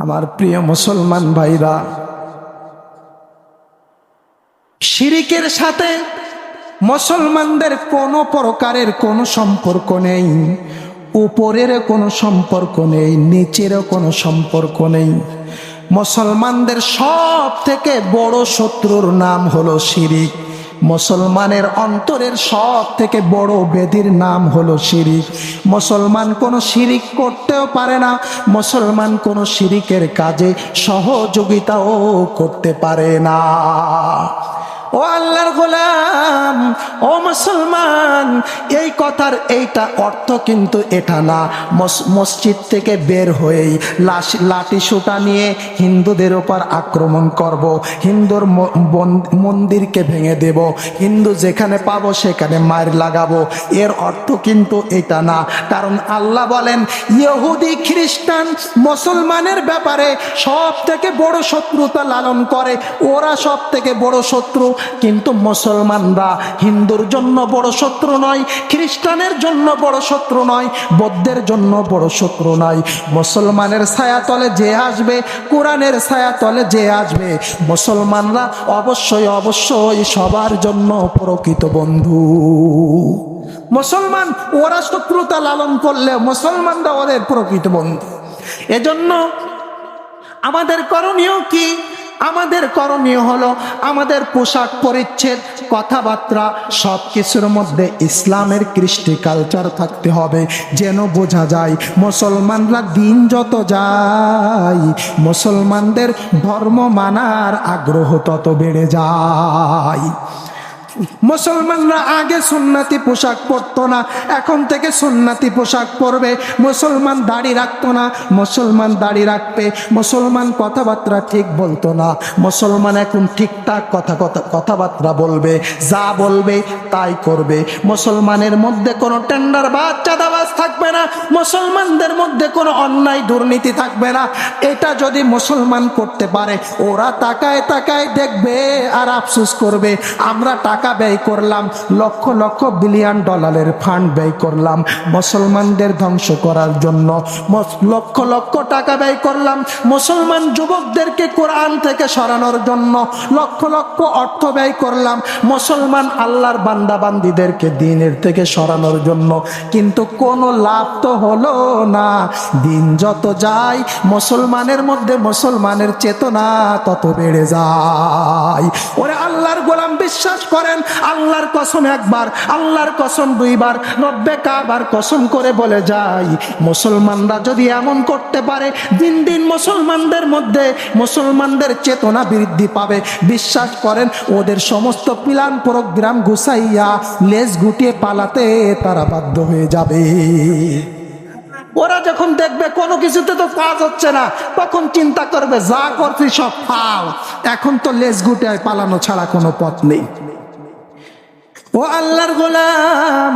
আমার প্রিয় মুসলমান ভাইরা, শিরিকের সাথে মুসলমানদের কোনো প্রকারের কোনো সম্পর্ক নেই। উপরের কোনো সম্পর্ক নেই, নিচেরও কোনো সম্পর্ক নেই। মুসলমানদের সব থেকে বড় শত্রুর নাম হলো শিরিক। মুসলমানের অন্তরের সব থেকে বড় ব্যাধির নাম হলো শিরিক। মুসলমান কোনো শিরিক করতেও পারে না, মুসলমান কোনো শিরিকের কাজে সহযোগিতাও করতে পারে না। ও আল্লাহর গোলাম, ও মুসলমান, এই কথার এইটা অর্থ কিন্তু এটা না মসজিদ থেকে বের হয়েই লাঠি সোঁটা নিয়ে হিন্দুদের উপর আক্রমণ করব, হিন্দুর মন্দিরকে ভেঙে দেব, হিন্দু যেখানে পাবো সেখানে মার লাগাবো। এর অর্থ কিন্তু এটা না। কারণ আল্লাহ বলেন, ইহুদি খ্রিস্টান মুসলমানের ব্যাপারে সব থেকে বড় শত্রুতা লালন করে, ওরা সব থেকে বড় শত্রু। কিন্তু মুসলমানরা হিন্দুর জন্য বড় শত্রু নয়, খ্রিস্টানের জন্য বড় শত্রু নয়, বৌদ্ধের জন্য বড় শত্রু নয়। মুসলমানের ছায়াতলে যে আসবে, কোরআনের ছায়াতলে যে আসবে, মুসলমানরা অবশ্যই অবশ্যই সবার জন্য প্রকৃত বন্ধু। মুসলমান ওরা শত্রুতা লালন করলে মুসলমানরা ওদের প্রকৃত বন্ধু। এজন্য আমাদের করণীয় কি? আমাদের করণীয় হলো আমাদের পোশাক পরিচ্ছদ, কথাবার্তা সব কিছুর মধ্যে ইসলামের কৃষ্টি কালচার থাকতে হবে, যেন বোঝা যায় মুসলমানরা দিন যত যায় মুসলমানদের ধর্ম মানার আগ্রহ তত বেড়ে যায়। মুসলমানরা আগে সুন্নতি পোশাক পরতো না, এখন থেকে সুন্নতি পোশাক পরবে। মুসলমান দাড়ি রাখতো না, মুসলমান দাড়ি রাখবে। মুসলমান কথাবার্তা ঠিক বলতো না, মুসলমান এখন ঠিকঠাক কথাবার্তা বলবে, যা বলবে তাই করবে। মুসলমানের মধ্যে কোনো টেন্ডারবাজ চাঁদাবাজ থাকবে না, মুসলমানদের মধ্যে কোনো অন্যায় দুর্নীতি থাকবে না। এটা যদি মুসলমান করতে পারে, ওরা তাকায় তাকায় দেখবে আর আফসোস করবে, আমরা টাকা ব্যয় করলাম, লক্ষ লক্ষ বিলিয়ন ডলারের ফান্ড ব্যয় করলাম মুসলমানদের ধ্বংস করার জন্য, লক্ষ লক্ষ টাকা ব্যয় করলাম মুসলমান যুবকদেরকে কোরআন থেকে সরানোর জন্য, লক্ষ লক্ষ অর্থ ব্যয় করলাম মুসলমান আল্লাহর বান্দা বান্দীদেরকে দ্বীনের থেকে সরানোর জন্য, কিন্তু কোনো লাভ তো হলো না। দিন যত যায় মুসলমানের মধ্যে মুসলমানের চেতনা তত বেড়ে যায়। ওরে আল্লাহর গোলাম, বিশ্বাস করেন, আল্লাহর কসম একবার, আল্লাহর কসম দুইবার, রব্বে কাবার কসম করে বলে যায়, মুসলমানরা যদি এমন করতে পারে, দিন দিন মুসলমানদের মধ্যে মুসলমানদের চেতনা বৃদ্ধি পাবে। বিশ্বাস করেন, ওদের সমস্ত প্ল্যান প্রোগ্রাম গুছাইয়া লেজ গুটিয়ে পালাতে তারা বাধ্য হয়ে যাবে। ওরা যখন দেখবে কোনো কিছুতে তো কাজ হচ্ছে না, তখন চিন্তা করবে যা করছি সব ফাও, এখন তো লেজ গুটিয়ে পালানো ছাড়া কোনো পথ নেই। ও আল্লাহর গোলাম,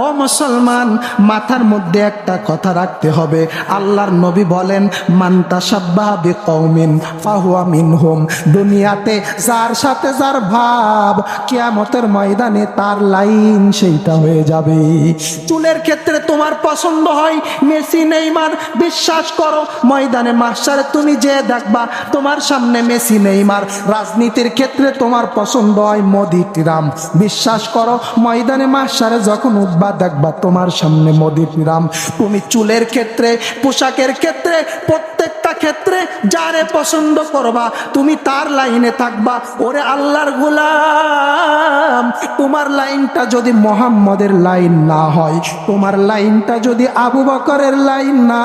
ও মুসলমান, মাথার মধ্যে একটা কথা রাখতে হবে। আল্লাহর নবী বলেন, মান তাশাব্বাহা বিকওমিন ফাহুয়া মিনহুম। দুনিয়াতে যার সাথে যার ভাব, কিয়ামতের ময়দানে তার লাইন সেইটা হয়ে যাবে। চুলের ক্ষেত্রে তোমার পছন্দ হয় মেসি নেইমার, বিশ্বাস করো ময়দানে মাহশারে তুমি যে দেখবা তোমার সামনে মেসি নেইমার। রাজনীতির ক্ষেত্রে তোমার পছন্দ হয় মোদি ট্রাম্প, বিশ্বাস করো ময়দানে মাহশারে যখন উঠবা দেখবা তোমার সামনে মোদি ট্রাম্প। তুমি চুলের ক্ষেত্রে, পোশাকের ক্ষেত্রে, প্রত্যেকটা ক্ষেত্রে যারে পছন্দ করবা তুমি তার লাইনে থাকবা। ওরে আল্লাহর গোলাম, তোমার লাইনটা যদি মোহাম্মদের লাইন না হয়, তোমার লাইনটা যদি আবু বকরের লাইন না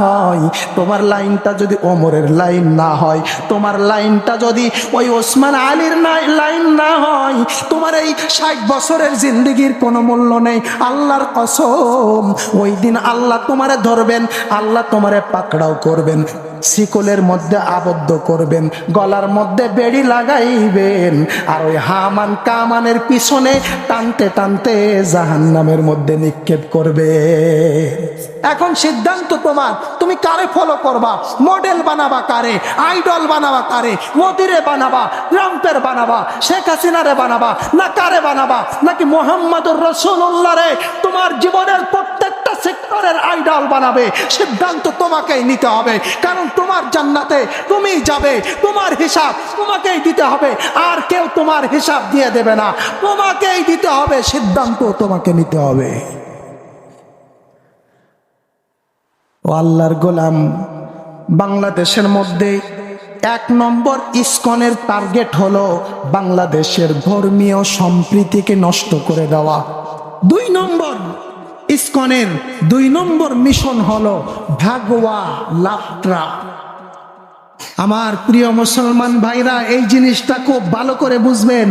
হয়, তোমার লাইনটা যদি ওমরের লাইন না হয়, তোমার লাইনটা যদি ওই ওসমান আলীর লাইন না হয়, তোমার এই 60 বছরের জিন্দেগির কোনো মূল্য নেই। আল্লাহর কসম, ওই দিন আল্লাহ তোমারে ধরবেন, আল্লাহ তোমারে পাকড়াও করবেন, শিকলের মধ্যে আবদ্ধ করবেন, গলার মধ্যে বেড়ি লাগাইবেন, আর ওই হামান কামানের পিছনে টানতে টানতে জাহান্নামের মধ্যে নিক্ষেপ করবে। এখন সিদ্ধান্ত তোমার, তুমি কারে ফলো করবা? মডেল বানাবা কারে? আইডল বানাবা কারে? মোদিরে বানাবা, ট্রাম্পের বানাবা, শেখ হাসিনারে বানাবা, না কারে বানাবা? নাকি মুহাম্মদুর রাসূলুল্লাহ রে তোমার জীবনের প্রত্যেকটা সেক্টর শয়তানের আইডল বানাবে, সিদ্ধান্ত তোমাকেই নিতে হবে। কারণ তোমার জান্নাতে তুমিই যাবে, তোমার হিসাব তোমাকেই দিতে হবে, আর কেউ তোমার হিসাব দিয়ে দেবে না, তোমাকেই দিতে হবে, সিদ্ধান্ত তোমাকে নিতে হবে। ও আল্লাহর গোলাম, বাংলাদেশের মধ্যে 1 নম্বর ইসকনের টার্গেট হলো বাংলাদেশের ধর্মীয় সম্প্রীতিকে নষ্ট করে দেওয়া। 2 নম্বর ইসকনের 2 নম্বর মিশন হলো ভাগওয়া লাট্রা। আমার প্রিয় মুসলমান ভাইরা, এই জিনিসটা খুব ভালো করে বুঝবেন।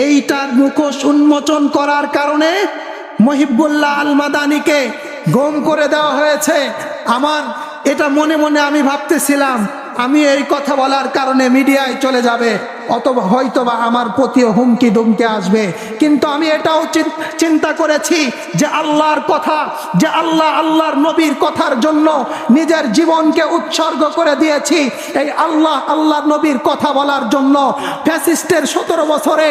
এইটার মুখোশ উন্মোচন করার কারণে মহিবুল্লাহ আল মাদানিকে গম করে দেওয়া হয়েছে। আমার এটা মনে মনে আমি ভাবতেছিলাম, আমি এই কথা বলার কারণে মিডিয়ায় চলে যাবে, অথবা হয়তোবা আমার প্রতিও হুমকি দুমকি আসবে, কিন্তু আমি এটাও চিন্তা করেছি যে আল্লাহর কথা, যে আল্লাহর নবীর কথার জন্য নিজের জীবনকে উৎসর্গ করে দিয়েছি। এই আল্লাহর নবীর কথা বলার জন্য ফ্যাসিস্টের 17 বছরে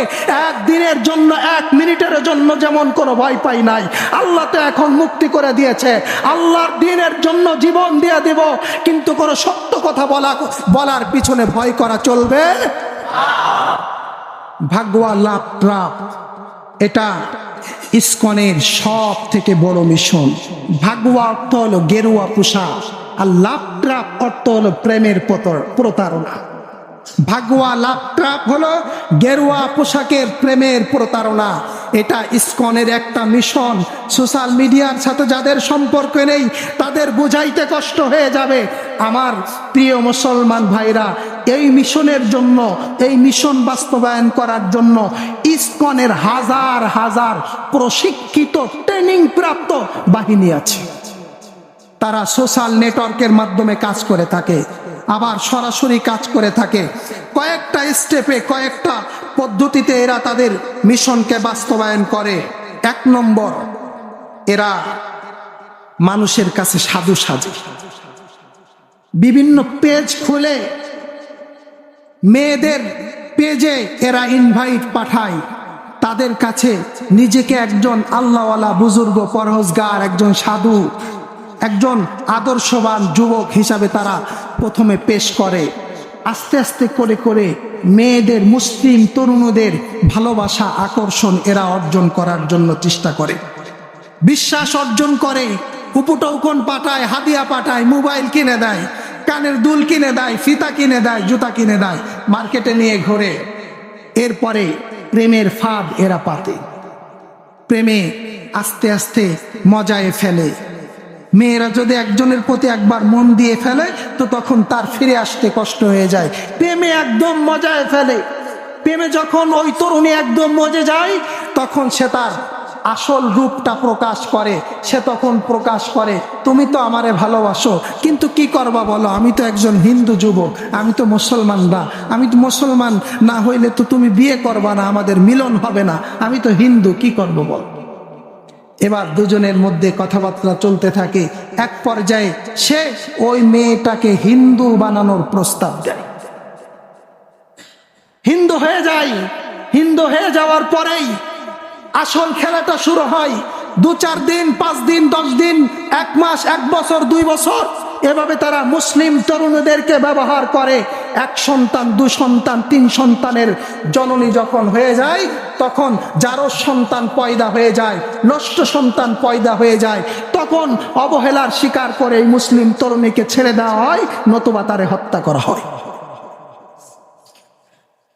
1 দিনের জন্য 1 মিনিটের জন্য যেমন কোনো ভয় পাই নাই, আল্লাহ তো এখন মুক্তি করে দিয়েছে। আল্লাহর দ্বীনের জন্য জীবন দিয়ে দেব, কিন্তু কোনো সত্য কথা বলার পিছনে ভয় করা চলবে। ভাগওয়া লাট্রা এটা ইসকনের সব থেকে বড় মিশন। ভাগওয়া অর্থ হলো গেরুয়া পোশাক, আর লাট্রা অর্থ হলো প্রেমের প্রতারণা। ভাগওয়া লাট্রা হলো গেরুয়া পোশাকের প্রেমের প্রতারণা। এটা ইসকনের একটা মিশন। সোশ্যাল মিডিয়ার সাথে যাদের সম্পর্ক নেই তাদের বুঝাইতে কষ্ট হয়ে যাবে। আমার প্রিয় মুসলমান ভাইরা, এই মিশনের জন্য, এই মিশন বাস্তবায়ন করার জন্য ইসকনের হাজার হাজার প্রশিক্ষিত ট্রেনিং প্রাপ্ত বাহিনী আছে। তারা সোশ্যাল নেটওয়ার্কের মাধ্যমে কাজ করে থাকে, আবার সরাসরি কাজ করে থাকে। কয়েকটা স্টেপে, কয়েকটা পদ্ধতিতে এরা তাদের মিশনকে বাস্তবায়ন করে। 1 নম্বর, এরা মানুষের কাছে সাধু সাজে। বিভিন্ন পেজ খুলে মেয়েদের পেজে এরা ইনভাইট পাঠায়, তাদের কাছে নিজেকে একজন আল্লাহওয়ালা বুজুর্গ, পরহেজগার, একজন সাধু, একজন আদর্শবান যুবক হিসাবে তারা প্রথমে পেশ করে। আস্তে আস্তে করে করে মেয়েদের, মুসলিম তরুণদের ভালোবাসা, আকর্ষণ এরা অর্জন করার জন্য চেষ্টা করে, বিশ্বাস অর্জন করে। উপটৌকন পাঠায়, হাদিয়া পাঠায়, মোবাইল কিনে দেয়, কানের দুল কিনে দেয়, ফিতা কিনে দেয়, জুতা কিনে দেয়, মার্কেটে নিয়ে ঘোরে। এরপরে প্রেমের ফাঁদ এরা পাতে, প্রেমে আস্তে আস্তে মজায় ফেলে। মেয়েরা যদি একজনের প্রতি একবার মন দিয়ে ফেলে তো তখন তার ফিরে আসতে কষ্ট হয়ে যায়। প্রেমে একদম মজায় ফেলে। প্রেমে যখন ওই তরুণী একদম মজে যায়, তখন সে তার আসল রূপটা প্রকাশ করে। সে তখন প্রকাশ করে, তুমি তো আমারে ভালোবাসো, কিন্তু কি করবা বলো, আমি তো একজন হিন্দু যুবক, আমি তো মুসলমান না, আমি তো মুসলমান না হইলে তো তুমি বিয়ে করবা না, আমাদের মিলন হবে না, আমি তো হিন্দু, কি করবো বল। এবার দুজনের মধ্যে কথাবার্তা চলতে থাকে। এক পর্যায়ে সে ওই মেয়েটাকে হিন্দু বানানোর প্রস্তাব দেয়। হিন্দু হয়ে যায়। হিন্দু হয়ে যাওয়ার পরেই আসল খেলাটা শুরু হয়। 2-4 দিন, 5 দিন, 10 দিন, 1 মাস, 1 বছর, 2 বছর, এভাবে তারা মুসলিম তরুণদেরকে ব্যবহার করে। 1 সন্তান, 2 সন্তান, 3 সন্তানের জননী যখন হয়ে যায়, তখন যারও সন্তান পয়দা হয়ে যায়, নষ্ট সন্তান পয়দা হয়ে যায়, তখন অবহেলার শিকার করে এই মুসলিম তরুণীকে ছেড়ে দেওয়া হয়, নতুবা তারে হত্যা করা হয়।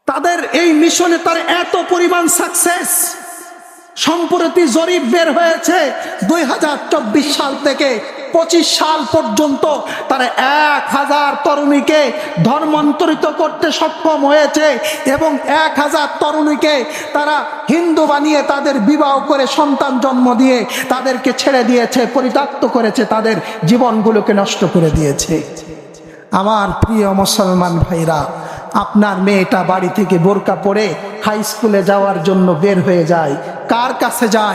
তাদের এই মিশনে তার এত পরিমাণ সাকসেস। সম্প্রতি জরিপ বের হয়েছে 2024 সাল থেকে 25 সাল পর্যন্ত তারা 1000 তরুণীকে ধর্মান্তরিত করতে সক্ষম হয়েছে, এবং 1000 তরুণীকে তারা হিন্দু বানিয়ে তাদের বিবাহ করে সন্তান জন্ম দিয়ে তাদেরকে ছেড়ে দিয়েছে, পরিত্যক্ত করেছে, তাদের জীবনগুলোকে নষ্ট করে দিয়েছে। আমার প্রিয় মুসলমান ভাইরা, আপনার মেয়েটা বাড়ি থেকে বোরকা পরে হাই স্কুলে যাওয়ার জন্য বের হয়ে যায়, কার কাছে যায়?